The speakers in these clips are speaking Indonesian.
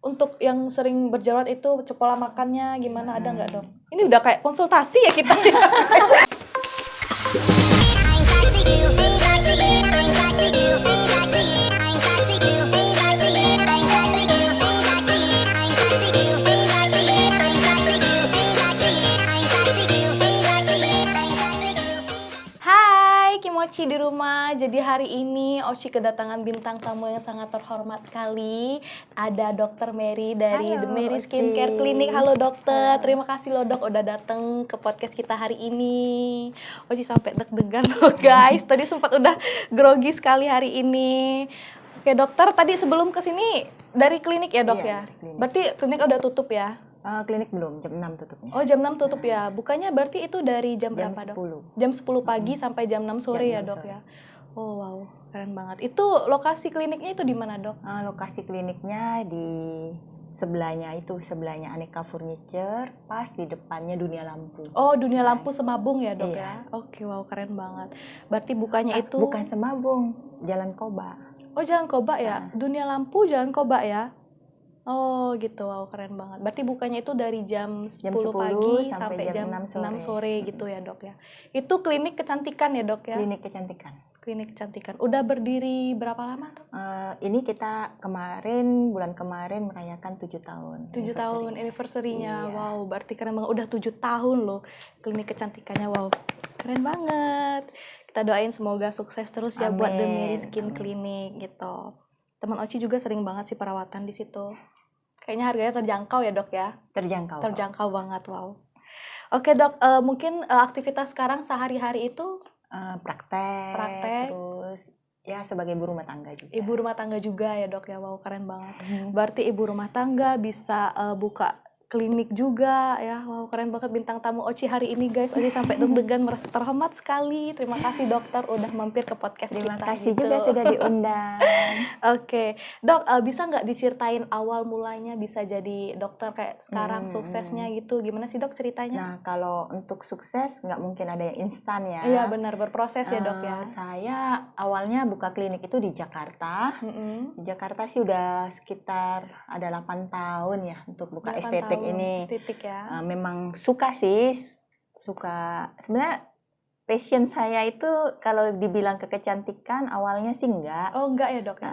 untuk yang sering berjerawat itu pola makannya gimana, ada nggak dok? Ini udah kayak konsultasi ya kita. Hai Kimochi di rumah. Jadi hari ini Oci kedatangan bintang tamu yang sangat terhormat sekali. Ada Dokter Mary dari Halo, The Mary Oci. Skincare Clinic. Halo dokter, terima kasih loh dok udah dateng ke podcast kita hari ini. Oci sampai deg-degan loh guys. Tadi sempat udah grogi sekali hari ini. Oke dokter, tadi sebelum kesini dari klinik ya dok Iya, ya? dari klinik. Berarti klinik udah tutup ya? Klinik belum, jam 6 tutupnya. Oh jam 6 tutup ya? Bukannya berarti itu dari jam Jam berapa dok? 10. Jam 10 pagi sampai jam 6 sore Jam ya 6 dok sore. ya? Oh wow, keren banget. Itu lokasi kliniknya itu di mana dok? Lokasi kliniknya di sebelahnya Aneka Furniture, pas di depannya Dunia Lampu. Oh Dunia Lampu Semabung ya dok Iya. ya? Oke wow keren banget. Berarti bukannya itu... Bukan Semabung, Jalan Koba. Oh Jalan Koba ya? Dunia Lampu Jalan Koba ya? Oh gitu, wow keren banget. Berarti bukannya itu dari jam 10, Jam 10 pagi sampai sampai jam jam 6 6 sore gitu ya dok ya? Itu klinik kecantikan ya dok ya? Klinik kecantikan. Klinik kecantikan. Udah berdiri berapa lama dok? Ini kita bulan kemarin merayakan 7 tahun. 7 tahun anniversary-nya. Iya. Wow, berarti keren banget. Udah 7 tahun loh klinik kecantikannya. Wow, keren banget. Kita doain semoga sukses terus ya buat The Mary Skin Clinic gitu. Teman Oci juga sering banget sih perawatan di situ. Kayaknya harganya terjangkau ya dok ya? Terjangkau. Terjangkau banget, wow. Oke dok, mungkin aktivitas sekarang sehari-hari itu Praktek, terus ya sebagai ibu rumah tangga juga. ibu rumah tangga juga ya dok ya, wow keren banget. Berarti ibu rumah tangga bisa buka klinik juga ya, wow keren banget bintang tamu Oci hari ini guys. Oci sampai deg-degan, merasa terhormat sekali. Terima kasih dokter udah mampir ke podcast Terima kita. kasih gitu. juga sudah diundang. Oke, dok bisa nggak diceritain awal mulanya bisa jadi dokter kayak sekarang suksesnya gitu? Gimana sih dok ceritanya? Nah, kalau untuk sukses nggak mungkin ada yang instan ya. Iya benar, berproses ya dok ya. Saya awalnya buka klinik itu di Jakarta. Di Jakarta sih udah sekitar ada 8 tahun ya untuk buka 8 estetik tahun, ini. Estetik ya. Memang suka sebenarnya passion saya itu kalau dibilang kecantikan awalnya sih enggak. Oh enggak ya dok ya?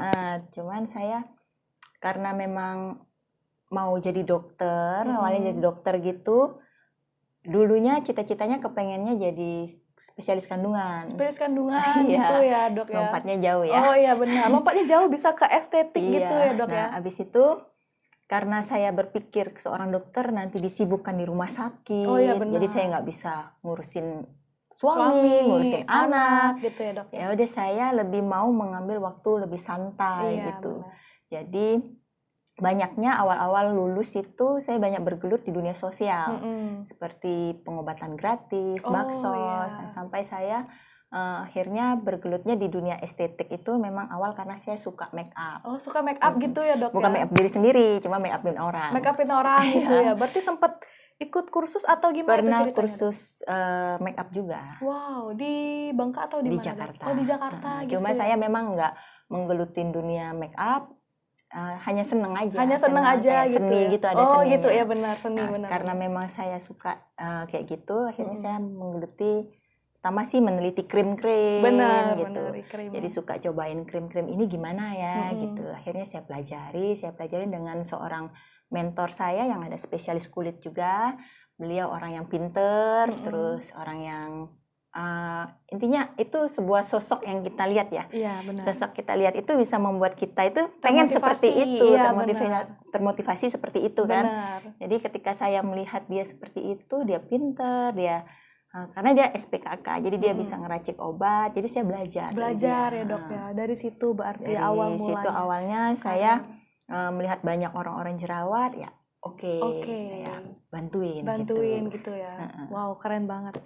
Cuman saya karena memang mau jadi dokter, awalnya jadi dokter gitu. Dulunya cita-citanya kepengennya jadi spesialis kandungan. Spesialis kandungan gitu ya dok ya? Lompatnya jauh ya. Oh iya benar, lompatnya jauh bisa ke estetik gitu ya dok ya? Abis itu karena saya berpikir seorang dokter nanti disibukkan di rumah sakit, jadi saya nggak bisa ngurusin suami, ngurusin anak gitu ya dok. Ya udah saya lebih mau mengambil waktu lebih santai gitu. Benar. Jadi banyaknya awal-awal lulus itu saya banyak bergelut di dunia sosial, seperti pengobatan gratis, baksos, sampai saya akhirnya bergelutnya di dunia estetik itu memang awal karena saya suka make up. Oh suka make up gitu ya dok? Bukan make up diri sendiri, cuma make upin orang. Make upin orang gitu ya. Berarti sempet ikut kursus atau gimana? Pernah tuh kursus make up juga. Wow, di Bangka atau di mana? Jakarta. Oh di Jakarta. Gitu cuma saya memang nggak menggelutin dunia make up. Hanya seneng aja. Hanya seneng aja gitu. Seni ya? gitu ada seninya. Oh seninya. gitu ya benar seni benar. Karena memang saya suka kayak gitu, akhirnya saya menggeluti. Pertama sih meneliti krim-krim gitu. Krim. Jadi suka cobain krim-krim ini gimana ya gitu. Akhirnya saya pelajari dengan seorang mentor saya yang ada spesialis kulit juga. Beliau orang yang pinter, terus orang yang intinya itu sebuah sosok yang kita lihat ya. Iya, benar. Sosok kita lihat itu bisa membuat kita itu pengen seperti itu, iya, termotivasi seperti itu kan. Benar. Jadi ketika saya melihat dia seperti itu, dia pinter, karena dia SPKK, jadi dia bisa ngeracik obat, jadi saya belajar ya dok ya. Dari situ berarti awal mulanya. Dari situ awalnya saya melihat banyak orang-orang jerawat, ya oke, saya bantuin gitu ya. Wow keren banget.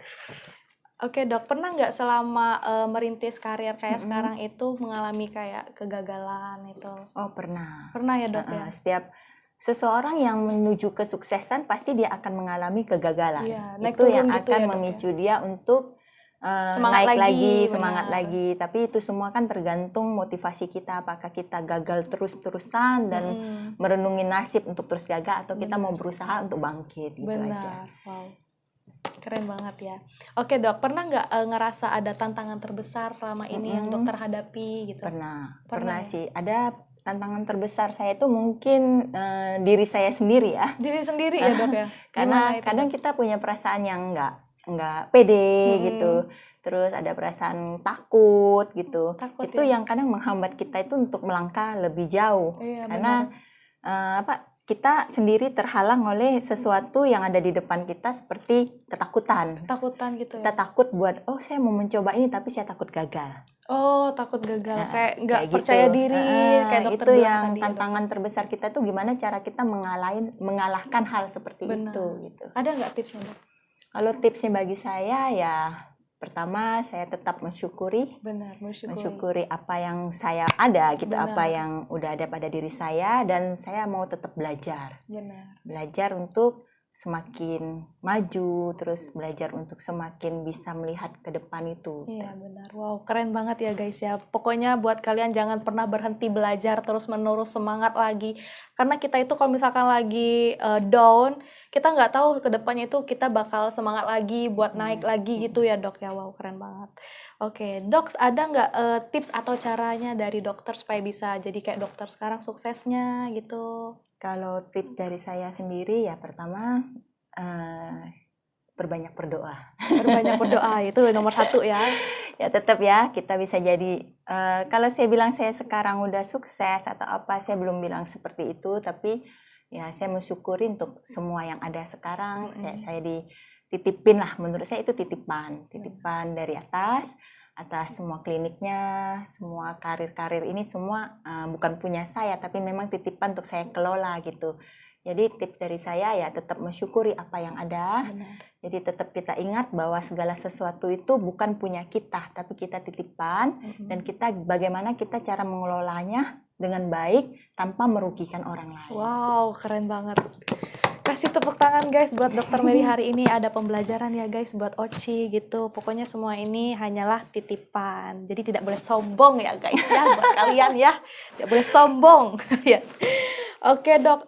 Oke dok, pernah nggak selama merintis karir kayak sekarang itu mengalami kayak kegagalan itu? Oh pernah. Pernah ya dok ya? Setiap seseorang yang menuju kesuksesan pasti dia akan mengalami kegagalan. Iya, itu yang akan gitu ya, memicu dia untuk Semangat naik lagi, lagi, semangat benar. lagi. Tapi itu semua kan tergantung motivasi kita, apakah kita gagal terus-terusan dan merenungi nasib untuk terus gagal, atau kita mau berusaha untuk bangkit gitu aja. Benar, wow. Keren banget ya. Oke dok, pernah nggak ngerasa ada tantangan terbesar selama ini yang dokter hadapi gitu? Pernah ya? sih. Ada tantangan terbesar saya itu mungkin diri saya sendiri ya. Diri sendiri ya dok ya? Karena kadang kita punya perasaan yang nggak pede gitu. Terus ada perasaan takut gitu. Itu yang kadang menghambat kita itu untuk melangkah lebih jauh. Iya, karena kita sendiri terhalang oleh sesuatu yang ada di depan kita, seperti ketakutan. Ketakutan gitu Kita takut buat, saya mau mencoba ini tapi saya takut gagal. Oh, takut gagal, kayak nggak Kayak percaya gitu. diri, kayak dokter itu bilang yang tadi. tantangan terbesar kita tuh gimana cara kita mengalahkan hal seperti itu gitu. Ada nggak tipsnya dok? Kalau tipsnya bagi saya ya, pertama saya tetap mensyukuri. Benar, mensyukuri apa yang saya ada gitu. Benar. Apa yang udah ada pada diri saya, dan saya mau tetap belajar. Benar. Belajar untuk semakin maju, terus belajar untuk semakin bisa melihat ke depan itu. Iya benar. Wow, keren banget ya guys ya. Pokoknya buat kalian jangan pernah berhenti belajar, terus menerus semangat lagi. Karena kita itu kalau misalkan lagi down, kita nggak tahu ke depannya itu kita bakal semangat lagi buat naik lagi gitu ya dok ya. Wow, keren banget. Oke, dok, ada nggak tips atau caranya dari dokter supaya bisa jadi kayak dokter sekarang suksesnya gitu? Kalau tips dari saya sendiri ya, pertama berbanyak berdoa. Berbanyak berdoa itu nomor 1 ya. Ya tetap ya, kita bisa jadi, kalau saya bilang saya sekarang udah sukses atau apa, saya belum bilang seperti itu, tapi ya saya mensyukuri untuk semua yang ada sekarang. Saya dititipin lah, menurut saya itu titipan dari atas semua kliniknya, semua karir ini semua bukan punya saya, tapi memang titipan untuk saya kelola gitu. Jadi tips dari saya ya tetap mensyukuri apa yang ada. Benar. Jadi tetap kita ingat bahwa segala sesuatu itu bukan punya kita, tapi kita titipan, dan kita bagaimana kita cara mengelolanya dengan baik tanpa merugikan orang lain. Wow, keren banget. Kasih tepuk tangan guys buat Dr. Mary hari ini. Ada pembelajaran ya guys buat Oci gitu. Pokoknya semua ini hanyalah titipan. Jadi tidak boleh sombong ya guys ya buat kalian ya. Tidak boleh sombong. Ya. Oke dok,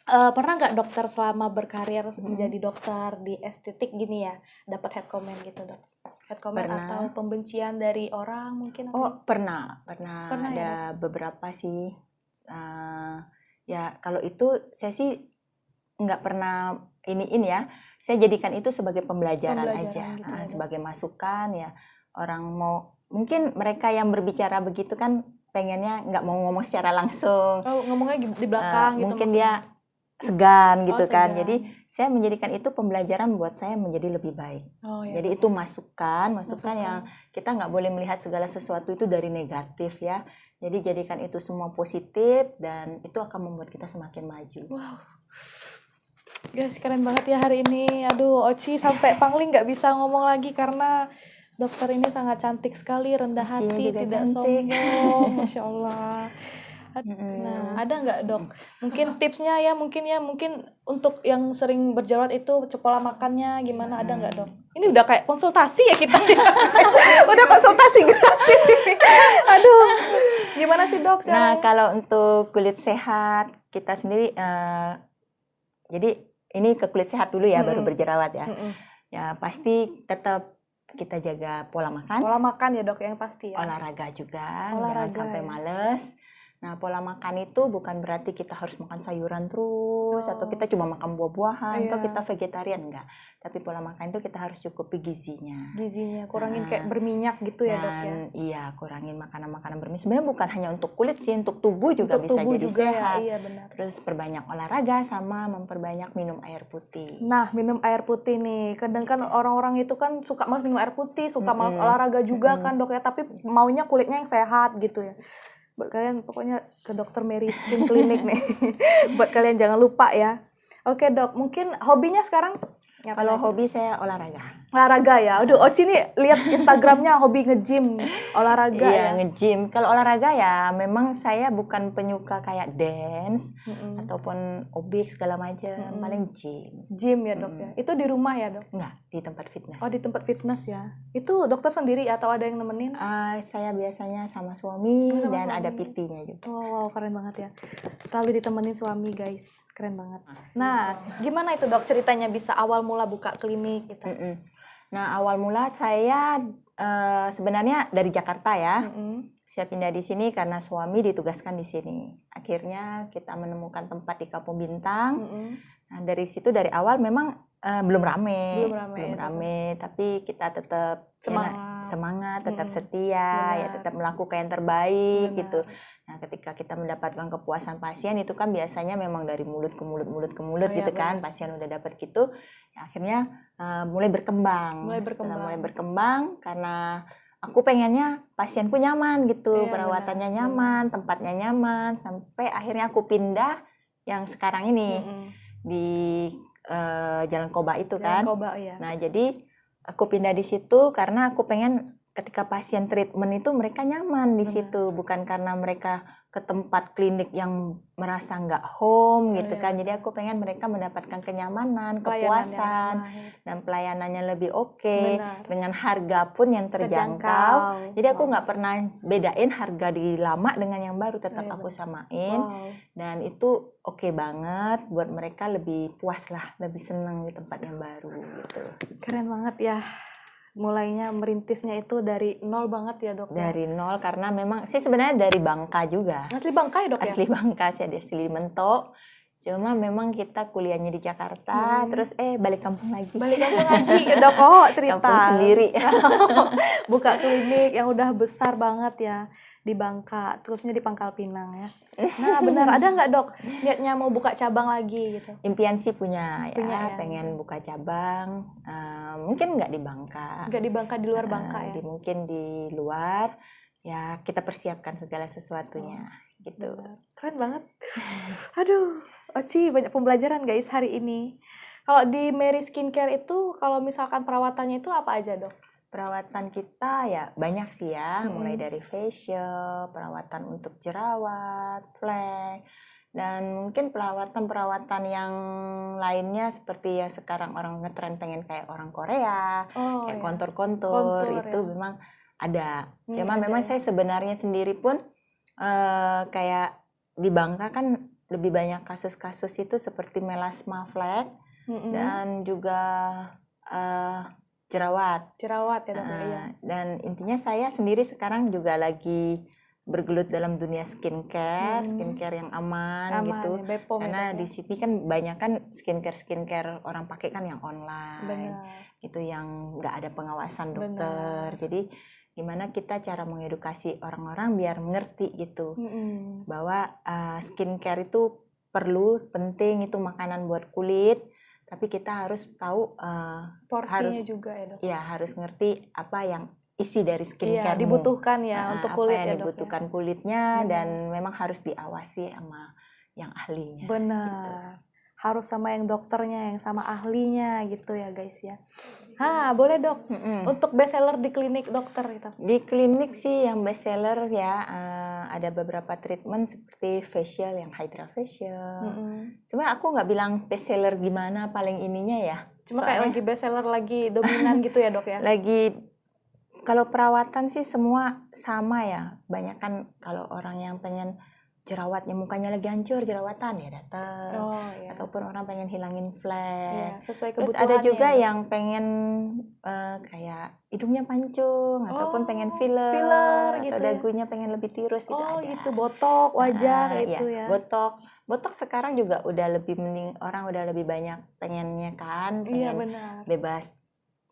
pernah nggak dokter selama berkarir menjadi dokter di estetik gini ya, dapat head comment gitu dok? Head comment atau pembencian dari orang mungkin? Pernah ada ya, beberapa sih. Ya kalau itu saya sih nggak pernah iniin ya, saya jadikan itu sebagai pembelajaran aja gitu, sebagai masukan ya. Orang mau, mungkin mereka yang berbicara begitu kan pengennya nggak mau ngomong secara langsung, ngomongnya di belakang gitu, mungkin maksudnya. Dia segan gitu kan. Jadi saya menjadikan itu pembelajaran buat saya menjadi lebih baik. Ya, jadi itu masukan yang kita nggak boleh melihat segala sesuatu itu dari negatif ya. Jadi jadikan itu semua positif, dan itu akan membuat kita semakin maju. Wow. Guys, keren banget ya hari ini. Aduh, Oci sampai pangling nggak bisa ngomong lagi karena dokter ini sangat cantik sekali, rendah hati, tidak sombong. Masya Allah. Nah, ada nggak dok? Mungkin tipsnya ya, mungkin untuk yang sering berjerawat itu pola makannya gimana, ada nggak dok? Ini udah kayak konsultasi ya kita. Udah konsultasi gratis ini. Aduh, gimana sih dok? Nah, kalau untuk kulit sehat kita sendiri, jadi ini ke kulit sehat dulu ya, baru berjerawat ya. Ya pasti tetap kita jaga pola makan. Pola makan ya dok, yang pasti ya. Olahraga juga, jangan sampai males. Nah, pola makan itu bukan berarti kita harus makan sayuran terus, atau kita cuma makan buah-buahan, atau kita vegetarian, enggak. Tapi pola makan itu kita harus cukupi gizinya. Kurangin kayak berminyak gitu ya dok ya? Iya, kurangin makanan-makanan berminyak. Sebenarnya bukan hanya untuk kulit sih, untuk tubuh juga bisa jadi sehat. Iya, benar. Terus perbanyak olahraga sama memperbanyak minum air putih. Nah, minum air putih nih. Kadang kan orang-orang itu kan suka malas minum air putih, suka malas olahraga juga kan dok ya, tapi maunya kulitnya yang sehat gitu ya. Buat kalian pokoknya ke Dr. Mary Skin Clinic nih. Buat kalian jangan lupa ya. Oke dok, mungkin hobinya sekarang Ngapain Kalau aja? hobi saya olahraga. Olahraga ya. Aduh, Oci nih lihat Instagramnya hobi nge-gym, olahraga Iya, ya. nge-gym. Kalau olahraga ya memang saya bukan penyuka kayak dance Mm-mm. ataupun obik segala macam. Mm-mm. Paling gym. Gym ya dok ya. Itu di rumah ya dok? Enggak, di tempat fitness. Oh di tempat fitness ya. Itu dokter sendiri atau ada yang nemenin? Saya biasanya sama suami Sama dan ada suami. PT-nya juga. Wow, keren banget ya. Selalu ditemenin suami guys, keren banget. Nah, gimana itu dok ceritanya bisa awal mula buka klinik gitu? Nah, awal mula saya sebenarnya dari Jakarta ya. Mm-mm. Saya pindah di sini karena suami ditugaskan di sini. Akhirnya kita menemukan tempat di Kampung Bintang. Mm-mm. Nah, dari situ dari awal memang belum rame, Belum rame, tapi kita tetap semangat, tetap Mm-mm. setia, ya Benar. tetap melakukan yang terbaik Benar. gitu. Nah, ketika kita mendapatkan kepuasan pasien itu kan biasanya memang dari mulut ke mulut Oh, gitu iya, kan, benar. pasien udah dapat gitu, ya, akhirnya mulai berkembang. Mulai Setelah berkembang. mulai berkembang karena aku pengennya pasienku nyaman gitu, Iya, perawatannya benar, nyaman, tempatnya nyaman, sampai akhirnya aku pindah yang sekarang ini Mm-mm. di Jalan Koba itu Jalan kan. Koba ya. Nah, jadi aku pindah di situ karena aku pengen ketika pasien treatment itu mereka nyaman di Benar. situ, bukan karena mereka ke tempat klinik yang merasa nggak home gitu iya, kan. benar. Jadi aku pengen mereka mendapatkan kenyamanan, Pelayanannya kepuasan, ramah, ya. dan pelayanannya lebih oke, Benar. dengan harga pun yang terjangkau. Jadi aku Wow. nggak pernah bedain harga di lama dengan yang baru, tetap Iya, aku benar. samain. Wow. Dan itu oke banget buat mereka, lebih puas lah, lebih senang di tempat yang baru gitu. Keren banget ya. Mulainya merintisnya itu dari nol banget ya dok. ya? Dari nol karena memang sih sebenarnya dari Bangka juga. Asli Bangka ya dok ya? Asli Bangka, saya asli Mentok. Cuma memang kita kuliahnya di Jakarta, terus balik kampung lagi. Balik kampung lagi dok. Oh cerita. Kampung sendiri. Buka klinik yang udah besar banget ya di Bangka, terusnya di Pangkal Pinang ya. Nah benar, ada nggak dok niatnya mau buka cabang lagi gitu? Impian sih punya Punya ya. pengen buka cabang. Mungkin nggak di Bangka. Nggak di Bangka, di luar Bangka ya? Mungkin di luar. Ya kita persiapkan segala sesuatunya gitu. Benar. Keren banget. Aduh, Oci banyak pembelajaran guys hari ini. Kalau di Mary Skincare itu, kalau misalkan perawatannya itu apa aja dok? Perawatan kita ya banyak sih ya, mulai dari facial, perawatan untuk jerawat, flek, dan mungkin perawatan-perawatan yang lainnya seperti yang sekarang orang ngetren pengen kayak orang Korea, kayak kontur-kontur itu ya. memang ada. Cuma ada memang ya. saya sebenarnya sendiri pun kayak di Bangka kan lebih banyak kasus-kasus itu seperti melasma flek dan juga jerawat Jerawat ya dok ya. Iya. Dan intinya saya sendiri sekarang juga lagi bergelut dalam dunia skincare yang aman gitu. Ya, Bepom Karena ya, di sini kan banyak kan skincare orang pakai kan yang online. Benar. Itu yang nggak ada pengawasan dokter. Benar. Jadi gimana kita cara mengedukasi orang-orang biar mengerti gitu. Bahwa skincare itu perlu, penting, itu makanan buat kulit. Tapi kita harus tahu porsinya juga ya dok. Ya harus ngerti apa yang isi dari skincare dibutuhkan ya untuk kulit apa yang ya dibutuhkan dok, kulitnya. Dan memang harus diawasi sama yang ahlinya. Benar. Gitu. Harus sama yang dokternya, yang sama ahlinya gitu ya guys ya. Boleh dok. Untuk best seller di klinik dokter gitu. Di klinik sih yang best seller ya ada beberapa treatment seperti facial, yang Hydra facial. Cuma aku nggak bilang best seller gimana paling ininya ya. Cuma kayak lagi best seller, lagi dominan gitu ya dok ya. Lagi kalau perawatan sih semua sama ya. Banyak kan kalau orang yang pengen jerawatnya, mukanya lagi hancur jerawatan ya datang. Ataupun orang pengen hilangin flek. Sesuai Terus kebutuhannya. ada juga yang pengen kayak hidungnya pancung ataupun pengen filler gitu. Atau dagunya pengen lebih tirus gitu ada. Gitu, botok wajah gitu ya. Botok sekarang juga udah lebih mending, orang udah lebih banyak pengennya kan, pengen bebas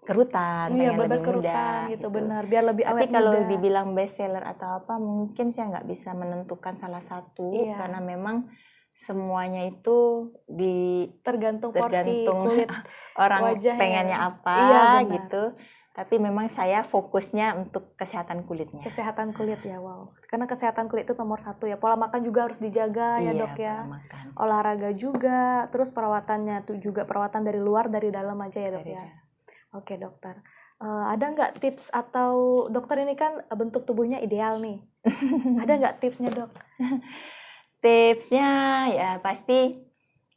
kerutan, pengen bebas lebih kerutan muda gitu, benar, biar lebih awet. Tapi kalau dibilang best seller atau apa, mungkin saya nggak bisa menentukan salah satu karena memang semuanya itu tergantung porsi kulit orang wajahnya. pengennya apa gitu. Tapi memang saya fokusnya untuk kesehatan kulitnya. Kesehatan kulit ya, wow. Karena kesehatan kulit itu nomor 1 ya. Pola makan juga harus dijaga ya, Iya, Dok ya. pola makan. Olahraga juga, terus perawatannya tuh juga perawatan dari luar, dari dalam aja ya, Dok ya. Oke, dokter. Ada nggak tips atau dokter ini kan bentuk tubuhnya ideal nih. Ada nggak tipsnya, Dok? Tipsnya ya pasti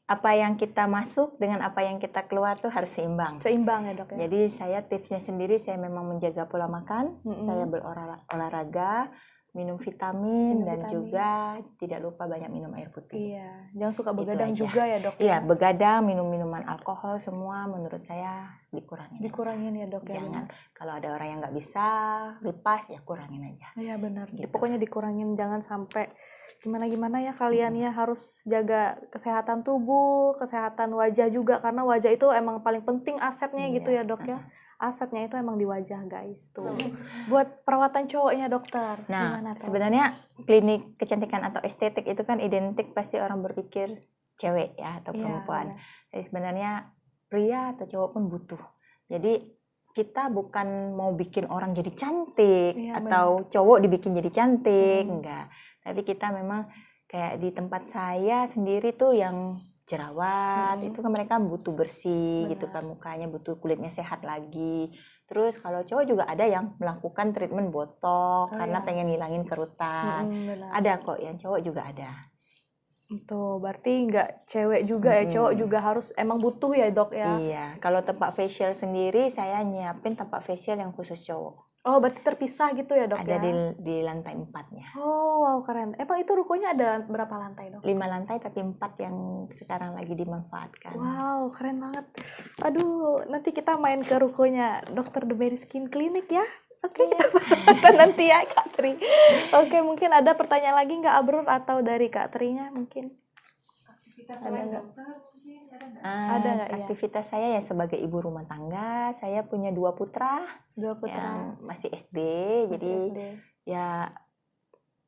apa yang kita masuk dengan apa yang kita keluar tuh harus seimbang. Seimbang ya, Dok ya. Jadi saya tipsnya sendiri, saya memang menjaga pola makan, saya berolahraga, minum vitamin, dan juga tidak lupa banyak minum air putih. Iya, jangan suka begadang juga ya, Dok. Iya, begadang, minum minuman alkohol semua menurut saya dikurangin. Dikurangin ya, Dok ya. Jangan, kalau ada orang yang nggak bisa lepas ya kurangin aja. Iya benar. Gitu. Pokoknya dikurangin, jangan sampai gimana ya kalian ya, harus jaga kesehatan tubuh, kesehatan wajah juga, karena wajah itu emang paling penting asetnya gitu ya, Dok ya. Asetnya itu emang di wajah, guys, tuh. Buat perawatan cowoknya, dokter. Nah, gimana tuh? sebenarnya klinik kecantikan atau estetik itu kan identik pasti orang berpikir cewek ya atau perempuan. Jadi sebenarnya pria atau cowok pun butuh. Jadi kita bukan mau bikin orang jadi cantik atau cowok dibikin jadi cantik, enggak. Tapi kita memang kayak di tempat saya sendiri tuh yang jerawat, itu kan mereka butuh bersih gitu kan, mukanya butuh kulitnya sehat lagi. Terus kalau cowok juga ada yang melakukan treatment botox karena pengen ngilangin kerutan. Ada kok yang cowok juga ada. Tuh, berarti nggak cewek juga ya, cowok juga harus emang butuh ya, Dok ya. Iya, kalau tempat facial sendiri saya nyiapin tempat facial yang khusus cowok. Oh, berarti terpisah gitu ya, Dok ada ya? di lantai 4-nya. Oh, wow, keren. Emang itu rukonya ada berapa lantai, Dok? 5 lantai tapi 4 yang sekarang lagi dimanfaatkan. Wow, keren banget. Aduh, nanti kita main ke rukonya Dr. The Berry Skin Clinic ya. Oke, kita perhatikan nanti ya, Kak Tri. Oke, mungkin ada pertanyaan lagi nggak, Abrur, atau dari Kak Trinya mungkin? Aktivitas selain dokter mungkin ada nggak? Ada nggak, aktivitas saya ya sebagai ibu rumah tangga. Saya punya 2 putra. 2 putra. Yang masih SD. Jadi SD. ya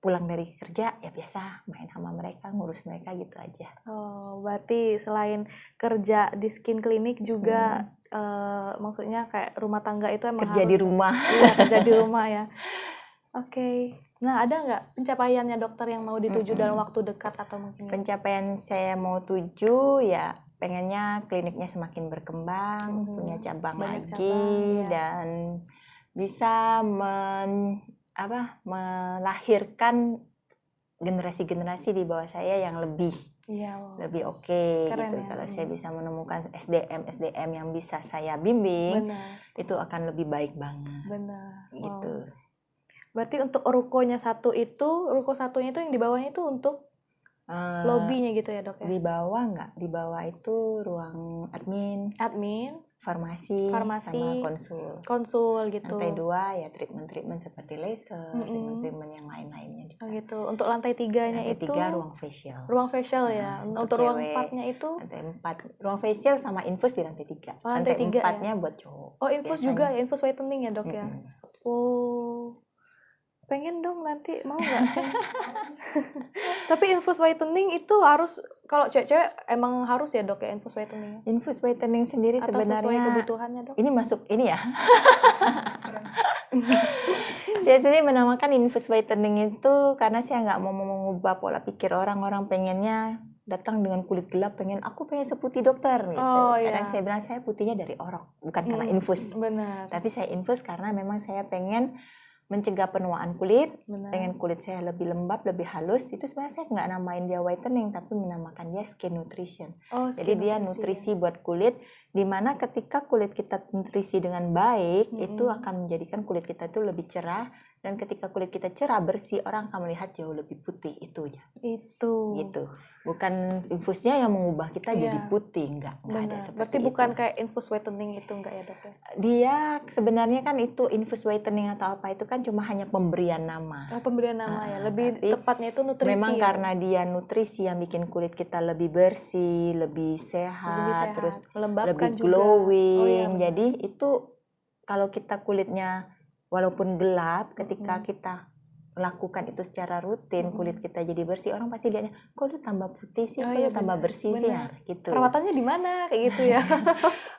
pulang dari kerja ya biasa main sama mereka, ngurus mereka gitu aja. Oh, berarti selain kerja di skin clinic juga maksudnya kayak rumah tangga itu emang kerja harus di rumah. Iya, kerja di rumah ya. Oke. Nah, ada nggak pencapaiannya dokter yang mau dituju dalam waktu dekat atau mungkin? Pencapaian saya mau tuju ya pengennya kliniknya semakin berkembang, punya cabang Banyak lagi cabang, dan bisa melahirkan generasi-generasi di bawah saya yang lebih oke gitu. Ya, kalau saya bisa menemukan SDM yang bisa saya bimbing, itu akan lebih baik banget. Benar. Gitu. Wow. Berarti untuk ruko satunya itu yang di bawahnya itu untuk lobbynya gitu ya, Dok ya? Di bawah enggak, di bawah itu ruang admin, farmasi sama konsul gitu. Lantai 2 ya treatment seperti laser, treatment yang lain-lainnya. Gitu. Untuk lantai 3-nya itu 3 ruang facial. Ruang facial ya. Untuk ruang 4-nya itu lantai 4 ruang facial sama infus di lantai 3. Lantai 4-nya buat cowok. Oh, infus biasanya juga ya, infus whitening ya, Dok ya. Oh. Pengen dong nanti, mau nggak? Tapi infus whitening itu harus, kalau cewek-cewek emang harus ya, Dok ya, infus whitening? Infus whitening sendiri atau sebenarnya sesuai kebutuhannya, Dok? Ini masuk ini ya. Saya sendiri menamakan infus whitening itu karena saya nggak mau mengubah pola pikir orang pengennya datang dengan kulit gelap, aku pengen seputih dokter gitu. Karena saya bilang saya putihnya dari orok, bukan karena infus. Benar. Tapi saya infus karena memang saya pengen mencegah penuaan kulit, pengen kulit saya lebih lembab, lebih halus. Itu sebenarnya saya nggak namain dia whitening, tapi menamakan dia skin nutrition. Jadi dia nutrisi buat kulit, dimana ketika kulit kita nutrisi dengan baik, itu akan menjadikan kulit kita itu lebih cerah. Dan ketika kulit kita cerah, bersih, orang akan melihat jauh lebih putih. Itu aja. Itu. Gitu. Bukan infusnya yang mengubah kita jadi putih, enggak ada seperti berarti itu. Bukan kayak infus whitening itu, enggak ya, Dok? Dia sebenarnya kan itu infus whitening atau apa itu kan cuma hanya pemberian nama. Pemberian nama ya, lebih tepatnya itu nutrisi. Memang karena dia nutrisi yang bikin kulit kita lebih bersih, lebih sehat, terus lebih glowing. Jadi itu kalau kita kulitnya walaupun gelap, ketika kita lakukan itu secara rutin, kulit kita jadi bersih, orang pasti lihatnya, kok lu tambah putih sih, Oh kok iya, lu tambah benar, bersih sih, benar. ya, gitu. Perawatannya di mana kayak gitu ya.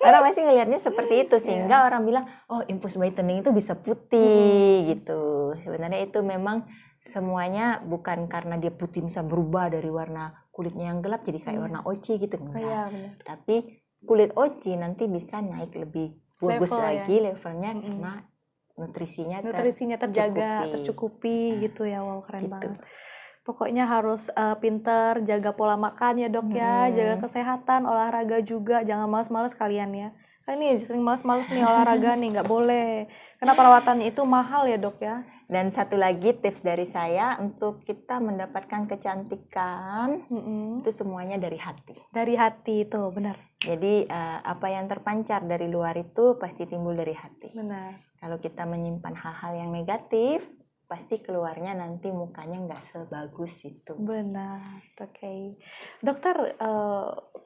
Orang pasti ngelihatnya seperti itu, Iya. sehingga orang bilang, oh infus whitening itu bisa putih, gitu. Sebenarnya itu memang semuanya bukan karena dia putih bisa berubah dari warna kulitnya yang gelap jadi kayak warna oci gitu, Oh enggak. iya, benar. Tapi kulit oci nanti bisa naik lebih bagus Level ya. lagi levelnya karena nutrisinya terjaga, tercukupi gitu ya. Wow, keren banget. Pokoknya harus pinter jaga pola makan ya dok ya, jaga kesehatan, olahraga juga, jangan males-males kalian ya. Kan ini sering males-males nih olahraga nih, nggak boleh. Karena perawatannya itu mahal ya dok ya. Dan satu lagi tips dari saya untuk kita mendapatkan kecantikan itu semuanya dari hati. Dari hati itu benar. Jadi apa yang terpancar dari luar itu pasti timbul dari hati. Benar. Kalau kita menyimpan hal-hal yang negatif, pasti keluarnya nanti mukanya nggak sebagus itu. Benar, oke. Dokter,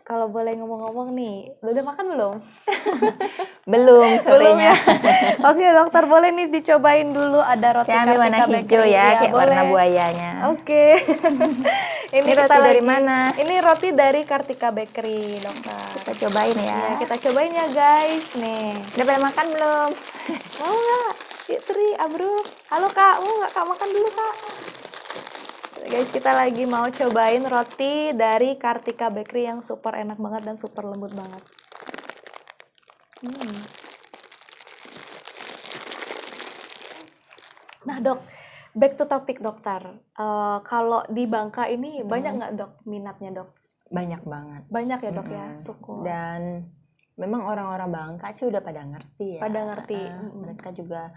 kalau boleh ngomong-ngomong nih, lu udah makan belum? Belum sorenya. Oke dokter, boleh nih dicobain dulu, ada roti Saya ambil warna Kartika hijau Bakery. ya, kayak boleh. warna buayanya. Oke. Ini roti dari mana? Ini roti dari Kartika Bakery, dokter. Kita cobain ya. Ya, kita cobain ya guys, nih. Udah pada makan belum? Mau nggak? Yuk Tri, Abruk. Halo kak, mau nggak kak makan dulu kak? Guys, kita lagi mau cobain roti dari Kartika Bakery yang super enak banget dan super lembut banget. Nah dok, back to topic dokter. Kalau di Bangka ini banyak nggak dok minatnya dok? Banyak banget. Banyak ya dok ya, syukur. Dan memang orang-orang Bangka sih udah pada ngerti ya. Pada ngerti. Mereka juga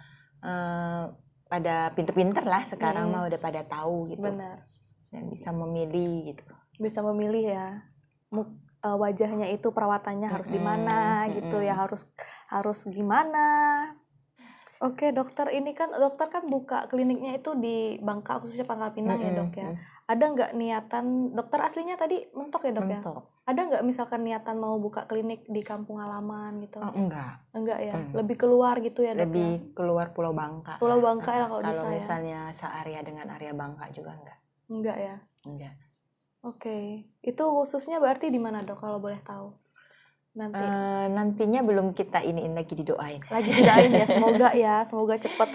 pada pinter-pinter lah sekarang mah udah pada tahu gitu. Benar. Dan bisa memilih gitu. Bisa memilih ya. Wajahnya itu perawatannya harus di mana gitu ya, harus gimana. Oke dokter, ini kan dokter kan buka kliniknya itu di Bangka khususnya Pangkal Pinang ya dok ya. Ada nggak niatan, dokter aslinya tadi Mentok ya dok ya? Ada nggak misalkan niatan mau buka klinik di kampung halaman gitu? Oh, enggak. Enggak ya? Lebih keluar gitu ya dok? Lebih keluar Pulau Bangka. Pulau Bangka ya kalau bisa Kalau ya? misalnya searea dengan area Bangka juga enggak. Enggak ya? Enggak. Oke. Itu khususnya berarti di mana dok kalau boleh tahu? Nanti. Nantinya belum kita iniin lagi didoain. Lagi didoain ya, semoga cepat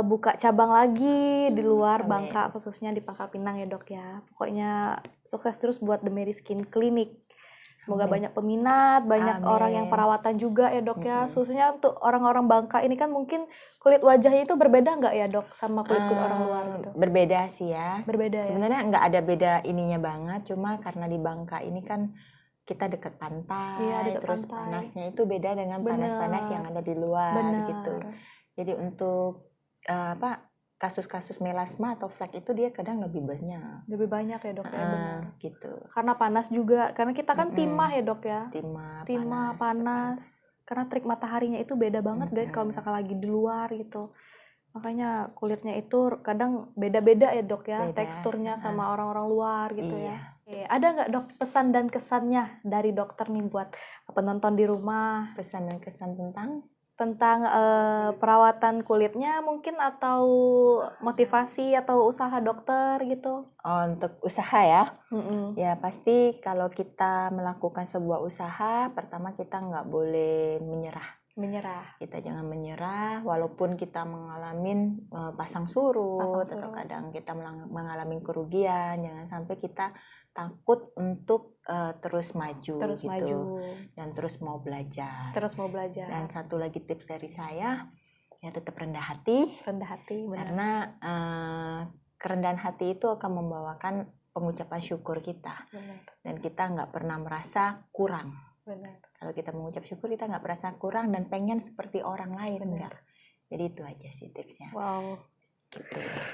buka cabang lagi di luar Bangka, khususnya di Pangkal Pinang ya dok ya. Pokoknya sukses terus buat The Mary Skin Clinic. Semoga banyak peminat, banyak orang yang perawatan juga ya dok ya. Khususnya untuk orang-orang Bangka ini kan mungkin kulit wajahnya itu berbeda nggak ya dok sama kulit-kulit orang luar gitu? Berbeda sih ya. Berbeda ya? Sebenarnya nggak ada beda ininya banget, cuma karena di Bangka ini kan kita dekat pantai, terus panasnya itu beda dengan panas-panas yang ada di luar gitu. Jadi untuk kasus-kasus melasma atau flek itu dia kadang lebih banyak. Lebih banyak ya dok ya, benar. Gitu. Karena panas juga, karena kita kan timah ya dok ya. Timah panas. Karena trik mataharinya itu beda banget guys kalau misalkan lagi di luar gitu. Makanya kulitnya itu kadang beda-beda ya dok ya, teksturnya sama orang-orang luar gitu ya. Oke, ada nggak dok pesan dan kesannya dari dokter nih buat penonton di rumah? Pesan dan kesan tentang perawatan kulitnya mungkin, atau motivasi atau usaha dokter gitu? Oh, untuk usaha ya? Ya pasti kalau kita melakukan sebuah usaha, pertama kita nggak boleh menyerah. Kita jangan menyerah walaupun kita mengalami pasang surut atau kadang kita mengalami kerugian. Jangan sampai kita takut untuk terus maju dan terus mau belajar. Dan satu lagi tips dari saya, ya tetap rendah hati benar. Karena kerendahan hati itu akan membawakan pengucapan syukur kita. Benar. Dan kita nggak pernah merasa kurang. Benar. Kalau kita mengucap syukur, kita nggak merasa kurang dan pengen seperti orang lain. Enggak. Jadi itu aja sih tipsnya. Wow,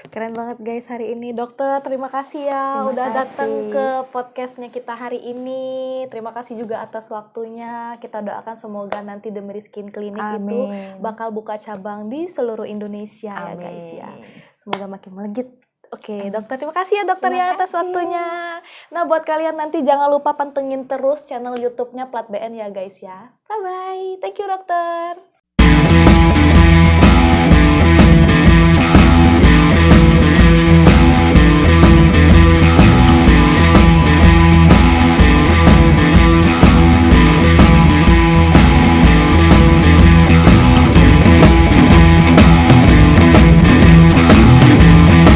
keren banget guys hari ini. Dokter, terima kasih ya udah datang ke podcastnya kita hari ini. Terima kasih juga atas waktunya. Kita doakan semoga nanti The Mary Skin Clinic itu bakal buka cabang di seluruh Indonesia ya guys ya. Semoga makin melejit. Oke, dokter, terima kasih ya dokter ya atas waktunya. Nah, buat kalian nanti jangan lupa pantengin terus channel YouTube-nya Plat BN ya guys ya. Bye-bye. Thank you dokter.